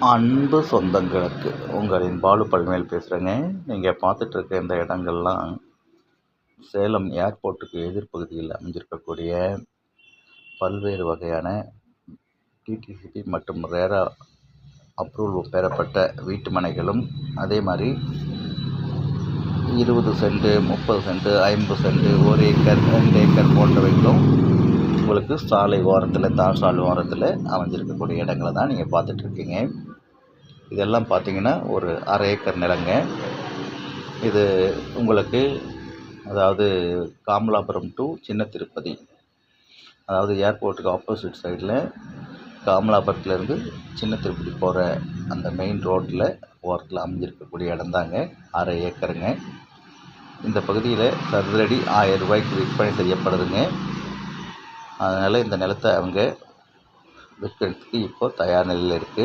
அன்பு சொந்தங்களுக்கு உங்களின் பாலு பல்மேல் பேசுகிறேங்க. நீங்கள் பார்த்துட்ருக்க இந்த இடங்கள்லாம் சேலம் ஏர்போர்ட்டுக்கு எதிர்ப்பகுதியில் அமைஞ்சிருக்கக்கூடிய பல்வேறு வகையான டிடிசிபி மற்றும் ரேரா அப்ரூவல் பெறப்பட்ட வீட்டு மனைகளும், அதே மாதிரி 20 cent, 30 cent, 50 cent, 1 acre, 2 acre போன்றவைகளும் உங்களுக்கு சாலை ஓரத்தில், தார் சாலை ஓரத்தில் அமைஞ்சிருக்கக்கூடிய இடங்களை தான் நீங்கள் பார்த்துட்ருக்கீங்க. இதெல்லாம் பார்த்தீங்கன்னா ஒரு அரை ஏக்கர் நிலங்க. இது உங்களுக்கு அதாவது காமலாபுரம் டு சின்ன திருப்பதி, அதாவது ஏர்போர்ட்டுக்கு ஆப்போசிட் சைடில் காமலாபுரத்துலேருந்து சின்ன திருப்பதி போகிற அந்த மெயின் ரோட்டில் ஓரத்தில் அமைஞ்சிருக்கக்கூடிய இடம்தாங்க அரை ஏக்கருங்க. இந்த பகுதியில் சதுரடி 1000 ரூபாய்க்கு விற்பனை செய்யப்படுதுங்க. அதனால் இந்த நிலத்தை அவங்க விற்கிறதுக்கு இப்போ தயார் நிலையில் இருக்குது.